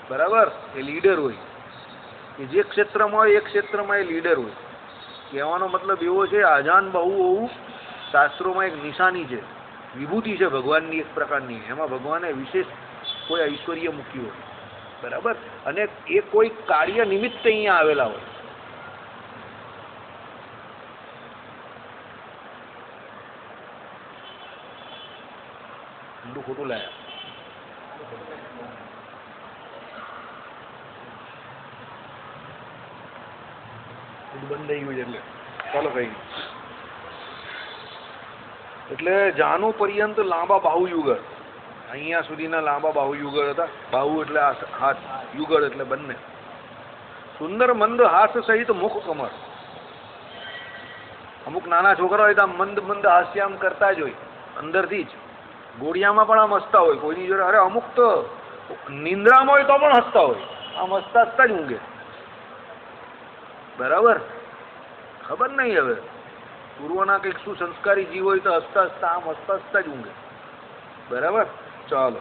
બરાબર? એ લીડર હોય. કે જે ક્ષેત્રમાં હોય એ ક્ષેત્રમાં એ લીડર હોય. કહેવાનો મતલબ એવો છે, આજાન બાહુ હોવું શાસ્ત્રોમાં એક નિશાની છે, વિભૂતિ છે ભગવાનની એક પ્રકારની. એમાં ભગવાને વિશેષ કોઈ ઐશ્વર્ય મૂક્યું હોય, બરાબર? અને એ કોઈ કાર્ય નિમિત્તે અહીંયા આવેલા હોય. ઊંડું ખોટું લાયા. બંધ થઈ ગયું છે એટલે ચાલો કઈ. એટલે જાનુ પર્યંત લાંબા બાહુ યુગળ, અહીંયા સુધીના લાંબા બાહુ યુગળ હતા. બાહુ એટલે હાથ, યુગળ એટલે બંને. સુંદર મંદ હાસ સહિત મુખ કમર. અમુક નાના છોકરા હોય તો આમ મંદ મંદ હાસ્ય આમ કરતા જ હોય અંદરથી જ. ગોળિયામાં પણ આમ હસતા હોય કોઈની જોડે. અરે અમુક તો નિંદ્રામાં હોય તો પણ હસતા હોય, આમ હસતા હસતા જ ઊંઘે, બરાબર? ખબર નહીં હવે પૂર્વના કંઈક શું સંસ્કારી જીવ હોય તો હસતા હસતા આમ હસતા હસતા જ ઊંઘે, બરાબર? ચાલો.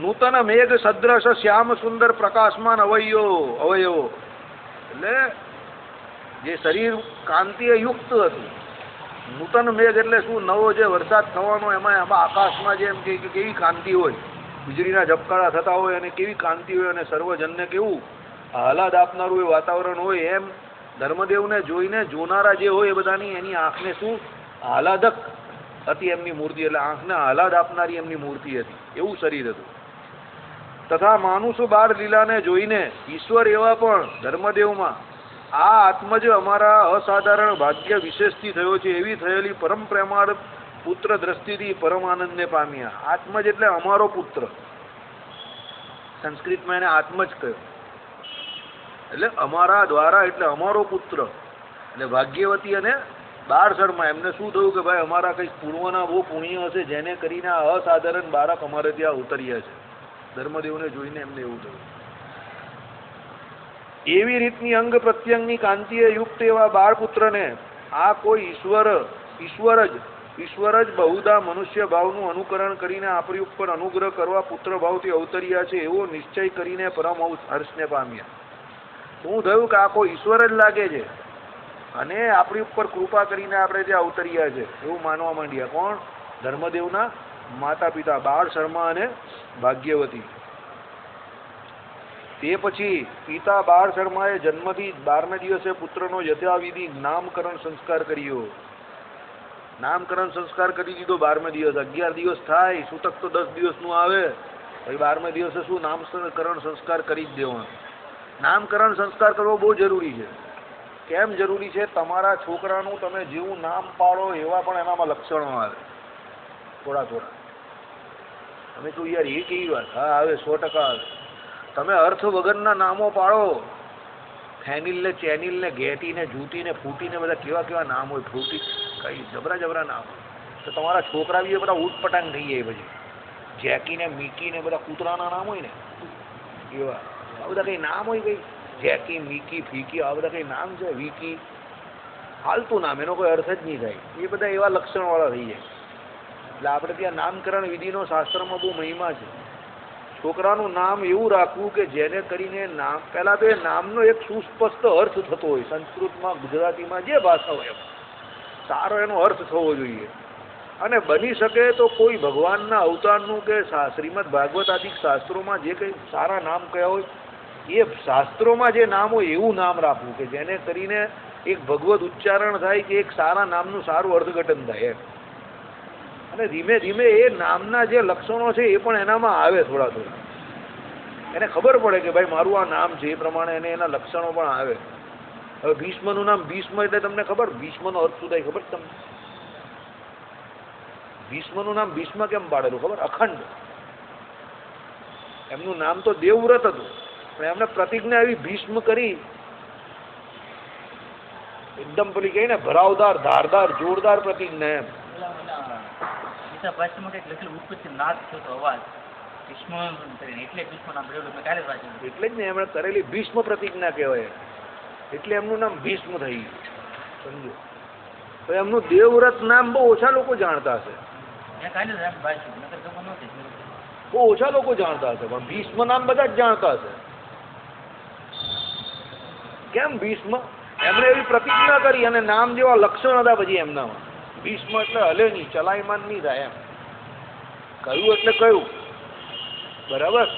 નૂતન મેઘ સદ્રશ શ્યામ સુંદર પ્રકાશમાન અવયવો. એટલે જે શરીર કાંતિએ યુક્ત હતું. નૂતન મેઘ એટલે શું? નવો જે વરસાદ થવાનો, એમાં આકાશમાં જેમ કે કેવી કાંતિ હોય, વીજળીના ઝબકારા થતા હોય અને કેવી કાંતિ હોય, અને સર્વજનને કેવું આહલાદ આપનારું એ વાતાવરણ હોય, એમ ધર્મદેવને જોઈને જોનારા જે હોય એ બધાની એની આંખને શું આહલાદક હતી એમની મૂર્તિ. એટલે આંખને આહલાદ આપનારી એમની મૂર્તિ હતી, એવું શરીર હતું. તથા માનુષ બાર લીલાને જોઈને ઈશ્વર એવા પણ ધર્મદેવમાં આ આત્મજ અમારા અસાધારણ ભાગ્ય વિશેષથી થયો છે, એવી થયેલી પરમ પ્રેમાળ પુત્ર દ્રષ્ટિથી પરમ આનંદને પામ્યા. આત્મજ એટલે અમારો પુત્ર, સંસ્કૃતમાં એને આત્મજ કહ્યો. એટલે અમારા દ્વારા એટલે અમારો પુત્ર. એટલે ભાગ્યવતી અને બારસરમાં એમને શું થયું કે ભાઈ અમારા કંઈક પૂર્વના બહુ પુણ્ય હશે, જેને કરીને આ અસાધારણ બાળક અમારે ત્યાં ઉતર્યા છે. ધર્મદેવને જોઈને એમને એવું થયું. એવી રીતની અંગ પ્રત્યંગની કાંતિએ યુક્ત એવા બાળપુત્રને આ કોઈ ઈશ્વર જ બહુધા મનુષ્ય ભાવનું અનુકરણ કરીને આપણી ઉપર અનુગ્રહ કરવા પુત્ર ભાવથી અવતર્યા છે, એવો નિશ્ચય કરીને પરમ હર્ષને પામ્યા. શું થયું કે આ કોઈ ઈશ્વર જ લાગે છે અને આપણી ઉપર કૃપા કરીને આપણે જે અવતર્યા છે એવું માનવા માંડ્યા. કોણ? ધર્મદેવના માતા પિતા બાળ શર્મા અને ભાગ્યવતી. તે પછી પિતા બાળ શર્માએ જન્મથી 12મે દિવસે પુત્રનો યથાવિધિ નામકરણ સંસ્કાર કર્યો. નામકરણ સંસ્કાર કરી દીધો 12મે દિવસ. 11 દિવસ થાય, સૂતક તો 10 દિવસનું આવે, ભાઈ 12મે દિવસે શું નામકરણ સંસ્કાર કરી જ દેવાનો. નામકરણ સંસ્કાર કરવો બહુ જરૂરી છે. કેમ જરૂરી છે? તમારા છોકરાનું તમે જેવું નામ પાડો એવા પણ એનામાં લક્ષણો આવે થોડા થોડા. તમે કહું યાર એ કેવી વાત? હા આવે, 100% આવે. તમે અર્થ વગરના નામો પાડો, ફેનિલ ને ચેનિલ ને ઘેટી ને જૂટી ને ફૂટી ને બધા કેવા કેવા નામ હોય, ફ્રૂટી, કઈ જબરા જબરા નામ. તો તમારા છોકરા બી બધા ઉટપટાંગ થઈ જાય. પછી જેકી ને મીકી ને બધા કૂતરાના નામ હોય ને એવા આ બધા કઈ નામ હોય, કઈ જેકી મીકી ફીકી આ બધા કઈ નામ છે, વીકી ફાલતુ નામ, એનો કોઈ અર્થ જ નહીં થાય. એ બધા એવા લક્ષણવાળા થઈ જાય. એટલે આપણે ત્યાં નામકરણ વિધિનો શાસ્ત્રમાં બહુ મહિમા છે. છોકરાનું નામ એવું રાખવું કે જેને કરીને નામ પહેલાં તો એ નામનો એક સુસ્પષ્ટ અર્થ થતો હોય. સંસ્કૃતમાં, ગુજરાતીમાં, જે ભાષા હોય સારો એનો અર્થ થવો જોઈએ. અને બની શકે તો કોઈ ભગવાનના અવતારનું કે શ્રીમદ ભાગવત આદિ શાસ્ત્રોમાં જે કંઈ સારા નામ કયા હોય એ શાસ્ત્રોમાં જે નામ હોય એવું નામ રાખવું કે જેને કરીને એક ભગવત ઉચ્ચારણ થાય કે એક સારા નામનું સારું અર્થઘટન થાય. અને ધીમે ધીમે એ નામના જે લક્ષણો છે એ પણ એનામાં આવે થોડા થોડા. એને ખબર પડે કે ભાઈ મારું આ નામ છે, એ પ્રમાણે એને એના લક્ષણો પણ આવે. હવે ભીષ્મનું નામ ભીષ્મ એટલે તમને ખબર ભીષ્મનો અર્થ શું થાય ખબર તમને? ભીષ્મનું નામ ભીષ્મ કેમ પાડેલું ખબર? અખંડ. એમનું નામ તો દેવવ્રત હતું પણ એમને પ્રતિજ્ઞા એવી ભીષ્મ કરી, એકદમ પેલી કહીને ભરાવદાર, ધારદાર, જોરદાર પ્રતિજ્ઞા એમ. ગીતા ભાષ્યમાં કંઈક લખેલું ઉત્પત્તિ નાદ થયો તો અવાજ ભીષ્મ કરીને એટલે ભીષ્મ નામ પડેલું મેં કાલે જ વાંચ્યું. એટલે જ ને એમણે કરેલી ભીષ્મ પ્રતિજ્ઞા કહેવાય, એટલે એમનું નામ ભીષ્મ થઈ ગયું. સમજો તો એમનું દેવવ્રત નામ બહુ ઓછા લોકો જાણતા હશે, મેં કાલે જ એમ વાંચ્યું, નકર ખબર નહોતી. બહુ ઓછા લોકો જાણતા હશે, પણ ભીષ્મ નામ બધા જ જાણતા હશે. કેમ ભીષ્મ? એમણે એવી પ્રતિજ્ઞા કરી અને નામ જેવા લક્ષણ હતા પછી એમનામાં. ભીષ્મ એટલે હલે નહીં, ચલાયમાન નહીં થાય એમ. કહ્યું એટલે કહ્યું, બરાબર.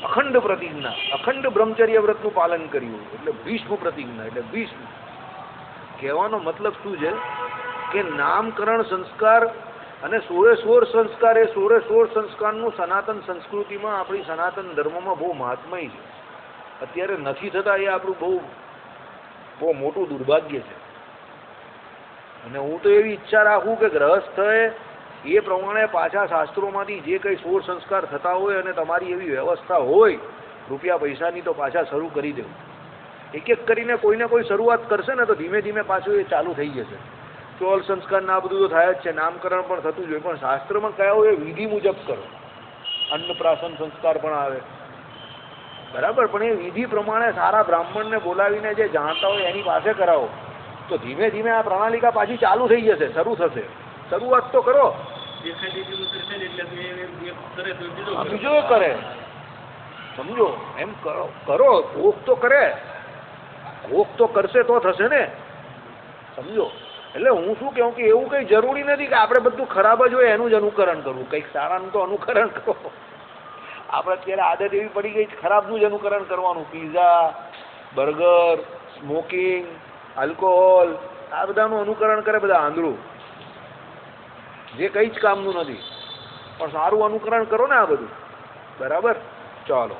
અખંડ પ્રતિજ્ઞા, અખંડ બ્રહ્મચર્ય વ્રતનું પાલન કર્યું એટલે ભીષ્મ પ્રતિજ્ઞા. એટલે ભીષ્મ કહેવાનો મતલબ શું છે કે નામકરણ સંસ્કાર અને 16 સંસ્કાર, એ 16 સંસ્કારનું સનાતન સંસ્કૃતિમાં, આપણી સનાતન ધર્મમાં બહુ મહાત્મય છે. અત્યારે નથી થતા એ આપણું બહુ મોટું દુર્ભાગ્ય છે. અને હું તો એવી ઈચ્છા રાખું કે ગ્રહસ્થએ એ પ્રમાણે પાછા શાસ્ત્રોમાંથી જે કંઈ 16 સંસ્કાર થતા હોય અને તમારી એવી વ્યવસ્થા હોય રૂપિયા પૈસાની, તો પાછા શરૂ કરી દેવું. એક એક કરીને કોઈને કોઈ શરૂઆત કરશે ને તો ધીમે ધીમે પાછું એ ચાલુ થઈ જશે. 16 સંસ્કાર ના બધું તો થાય જ છે, નામકરણ પણ થતું જોઈએ, પણ શાસ્ત્રમાં કયા હોય એ વિધિ મુજબ કરો. અન્નપ્રાશન સંસ્કાર પણ આવે, બરાબર, પણ એ વિધિ પ્રમાણે સારા બ્રાહ્મણને બોલાવીને જે જાણતા હોય એની પાસે કરાવો, તો ધીમે ધીમે આ પ્રણાલિકા પાછી ચાલુ થઈ જશે, શરૂ થશે. શરૂઆત તો કરો, બીજો કરે. સમજો, એમ કરો, કોક તો કરે, કોક તો કરશે તો થશે ને. સમજો, એટલે હું શું કહું કે એવું કંઈ જરૂરી નથી કે આપણે બધું ખરાબ જ હોય એનું જ અનુકરણ કરવું. કંઈક સારાનું તો અનુકરણ કરો. આપણે અત્યારે આદત એવી પડી ગઈ ખરાબનું જ અનુકરણ કરવાનું. પીઝા, બર્ગર, સ્મોકિંગ, આલ્કોહોલ, આ બધાનું અનુકરણ કરે બધા આંધળું, જે કંઈ જ કામનું નથી. પણ સારું અનુકરણ કરો ને આ બધું, બરાબર. ચાલો,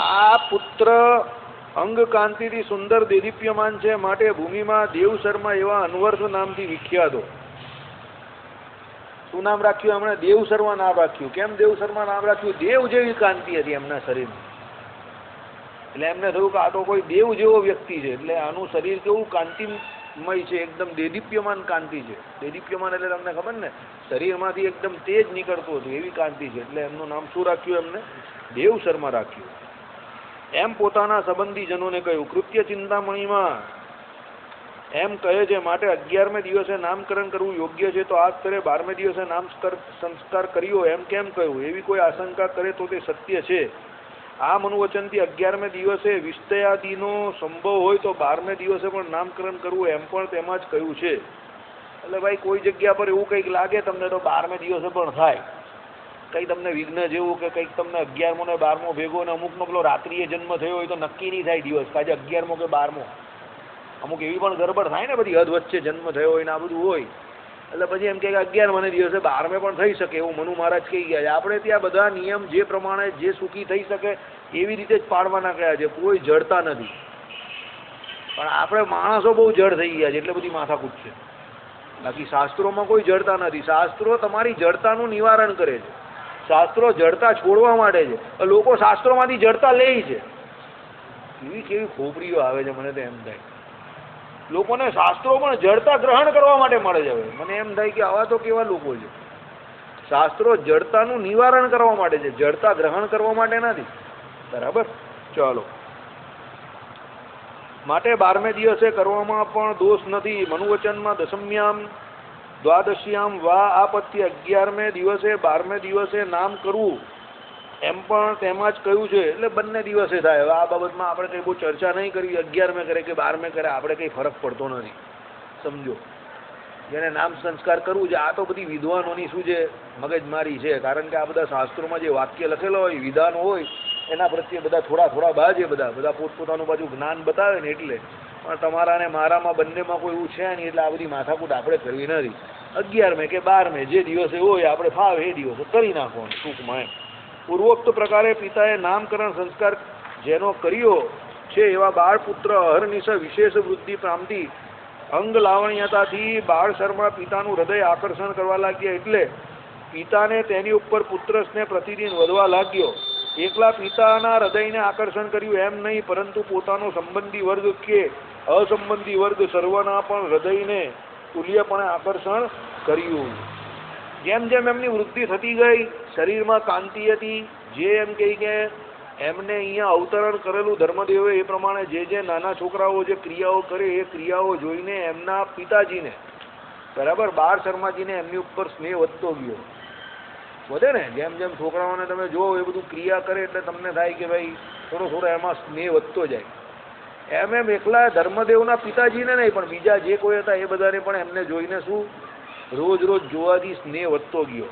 આ પુત્ર અંગ કાંતિથી સુંદર દેદીપ્યમાન છે, માટે ભૂમિમાં દેવ શર્મા એવા અનવર્ષ નામથી વિખ્યાતો. શું નામ રાખ્યું એમણે? દેવ શર્મા નામ રાખ્યું. કેમ દેવ શર્મા નામ રાખ્યું? દેવ જેવી કાંતિ હતી એમના શરીરમાં. એટલે એમને થયું કે આ તો કોઈ દેવ જેવો વ્યક્તિ છે, એટલે આનું શરીર કેવું કાંતિમય છે, એકદમ દેદીપ્યમાન કાંતિ છે. દેદીપ્યમાન એટલે તમને ખબર ને, શરીરમાંથી એકદમ તેજ નીકળતું હતું, એવી કાંતિ છે. એટલે એમનું નામ શું રાખ્યું? એમને દેવ શર્મા રાખ્યું. એમ પોતાના સંબંધીજનોને કહ્યું. કૃત્ય ચિંતામણીમાં એમ કહે છે, માટે 11મે દિવસે નામકરણ કરવું યોગ્ય છે, તો આ સ્તરે 12મે દિવસે નામ સંસ્કાર કર્યો એમ કેમ કહ્યું? એવી કોઈ આશંકા કરે તો તે સત્ય છે. આ મનુવચનથી 11મે દિવસે વિસ્તયાદિનો સંભવ હોય તો 12મે દિવસે પણ નામકરણ કરવું એમ પણ તેમાં જ કહ્યું છે. એટલે ભાઈ કોઈ જગ્યા પર એવું કંઈક લાગે તમને તો 12મે દિવસે પણ થાય. કંઈ તમને વિઘ્ન જેવું કે કંઈક તમને 11મો ને 12મો ભેગો, ને અમુકનો પેલો રાત્રિએ જન્મ થયો હોય તો નક્કી નહીં થાય દિવસ કાજે 11મો કે 12મો. અમુક એવી પણ ગરબડ થાય ને, બધી હદ વચ્ચે જન્મ થયો હોય ને આ બધું હોય, એટલે પછી એમ કે 11મને દિવસે 12મે પણ થઈ શકે, એવું મનુ મહારાજ કહી ગયા છે. આપણે ત્યાં બધા નિયમ જે પ્રમાણે જે સુખી થઈ શકે એવી રીતે જ પાડવાના કયા છે, કોઈ જડતા નથી. પણ આપણે માણસો બહુ જડ થઈ ગયા છે એટલે બધી માથાકૂટ છે. બાકી શાસ્ત્રોમાં કોઈ જડતા નથી. શાસ્ત્રો તમારી જડતાનું નિવારણ કરે છે. શાસ્ત્રો જડતા છોડવા માટે છે. લોકો શાસ્ત્રોમાંથી જડતા લે છે. કેવી કેવી ખોપરીઓ આવે છે, મને તો એમ થાય. લોકોને શાસ્ત્રો પણ જડતા ગ્રહણ કરવા માટે મળે છે. હવે મને એમ થાય કે આવા તો કેવા લોકો છે. શાસ્ત્રો જડતાનું નિવારણ કરવા માટે છે, જડતા ગ્રહણ કરવા માટે નથી. બરાબર. ચાલો, માટે 12મે દિવસે કરવામાં પણ દોષ નથી. મનુવચનમાં દશમ્યામ દ્વાદશ્યામ વા આપત્તિ 11મે દિવસે 12મે દિવસે નામ કરવું એમ પણ તેમાં જ કહ્યું છે. એટલે બંને દિવસે થાય. હવે આ બાબતમાં આપણે કંઈ બહુ ચર્ચા નહીં કરવી. 11મે કરે કે 12મે કરે આપણે કંઈ ફરક પડતો નથી. સમજો, જેને નામ સંસ્કાર કરવું છે, આ તો બધી વિદ્વાનોની શું છે, મગજમારી છે. કારણ કે આ બધા શાસ્ત્રોમાં જે વાક્ય લખેલો હોય, વિધાનો હોય, એના પ્રત્યે બધા થોડા બાજે બધા પોતપોતાનું બાજુ જ્ઞાન બતાવે ને, એટલે. પણ તમારા ને મારામાં બંનેમાં કોઈ એવું છે નહીં, એટલે આ બધી માથાકૂટ આપણે કરવી નથી. 11મે કે 12મે જે દિવસે હોય આપણે ફાવે એ દિવસે કરી નાખવાનું ટૂંકમાં એમ. પૂર્વોક્ત પ્રકારે પિતાએ નામકરણ સંસ્કાર જેનો કર્યો છે એવા બાળપુત્ર અહર્નિશ વિશેષ વૃદ્ધિ પામતી અંગ લાવણ્યતાથી બાળ શર્મા પિતાનું હૃદય આકર્ષણ કરવા લાગ્યા. એટલે પિતાને તેની ઉપર પુત્ર સ્નેહ પ્રતિદિન વધવા લાગ્યો. એકલા પિતાના હૃદયને આકર્ષણ કર્યું એમ નહીં, પરંતુ પોતાનો સંબંધી વર્ગ કે અસંબંધી વર્ગ સર્વના પણ હૃદયને તુલ્યપણે આકર્ષણ કર્યું. જેમ જેમ એમની વૃદ્ધિ થતી ગઈ, શરીરમાં કાંતિ હતી, જે એમ કહે કે એમને અહીંયા અવતરણ કરેલું ધર્મદેવે એ પ્રમાણે જે નાના છોકરાઓ જે ક્રિયાઓ કરે એ ક્રિયાઓ જોઈને એમના પિતાજીને બરાબર બાળ શર્માજીને એમની ઉપર સ્નેહ વધતો ગયો. વધે ને, જેમ જેમ છોકરાઓને તમે જો એ બધું ક્રિયા કરે એટલે તમને થાય કે ભાઈ થોડો એમાં સ્નેહ વધતો જાય. એમ એકલા ધર્મદેવના પિતાજીને નહીં પણ બીજા જે કોઈ હતા એ બધાને પણ એમને જોઈને શું રોજ રોજ જોવાથી સ્નેહ વધતો ગયો.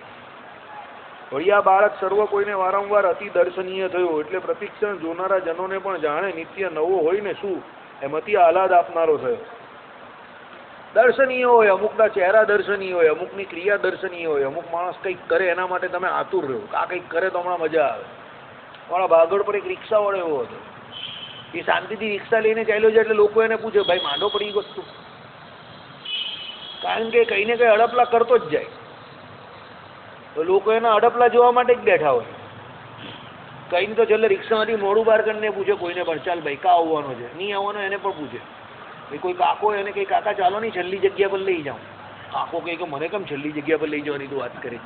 વળી આ બાળક સર્વ કોઈને વારંવાર અતિ દર્શનીય થયો એટલે પ્રતિક્ષણ જોનારા જનોને પણ જાણે નિત્ય નવો હોય ને શું એમ અતિ આહલાદ આપનારો થયો. દર્શનીય હોય, અમુકના ચહેરા દર્શનીય હોય, અમુકની ક્રિયા દર્શનીય હોય, અમુક માણસ કંઈક કરે એના માટે તમે આતુર રહો કે આ કંઈક કરે તો હમણાં મજા આવે. મારા ભાગળ પર એક રિક્ષાવાળો એવો હતો, એ શાંતિથી રિક્ષા લઈને ચાલ્યો જાય એટલે લોકો એને પૂછે ભાઈ માંડો પડી ગયો તું, કારણ કે કંઈ ને કંઈ અડપલા કરતો જ જાય. તો લોકો એના અડપલા જોવા માટે જ બેઠા હોય. કંઈ તો છેલ્લે રિક્ષામાંથી મોડું બહાર કરીને પૂછે કોઈને પણ, ચાલ ભાઈ કા આવવાનો છે, નહીં આવવાનો એને પણ પૂછે. એ કોઈ કાકો એને કંઈ કાકા ચાલો નહીં છેલ્લી જગ્યા પર લઈ જાઉં. કાકો કહે કે મને કેમ છેલ્લી જગ્યા પર લઈ જવાની તું વાત કરી?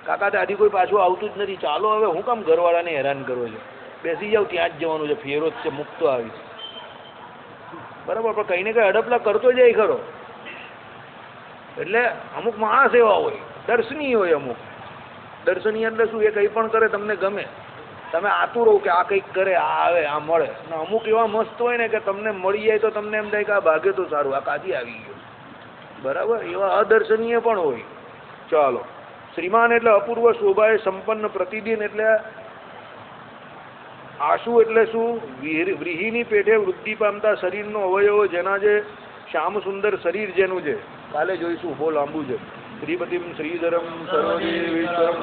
કાકા ત્યાંથી કોઈ પાછું આવતું જ નથી, ચાલો હવે હું કામ ઘરવાળાને હેરાન કરો છો, બેસી જાવ ત્યાં જ જવાનું છે, ફેરો જ છે, મુક્તો આવી બરાબર. પણ કંઈ ને કંઈ અડપલા કરતો જાય ખરો. એટલે અમુક માણસ એવા હોય દર્શનીય હોય, અમુક દર્શનીય એટલે શું એ કંઈ પણ કરે તમને ગમે, તમે આતુર હો કે આ કંઈક કરે, આ આવે, આ મળે. અને અમુક એવા મસ્ત હોય ને કે તમને મળી જાય તો તમને એમ થાય કે આ ભાગે તો સારું, આ કાથી આવી ગયો બરાબર. એવા અદર્શનીય પણ હોય. ચાલો, શ્રીમાન એટલે અપૂર્વ શોભાએ સંપન્ન પ્રતિદિન એટલે આશુ એટલે શું? વ્રીહિની પેઠે વૃદ્ધિ પામતા શરીરનો અવયવો જેના જે શ્યામ સુંદર શરીર જેનું છે, કાલે જોઈશું, બહુ લાંબુ છે. શ્રીપતિમ શ્રીધરમ સર્વદેવેશ્વરમ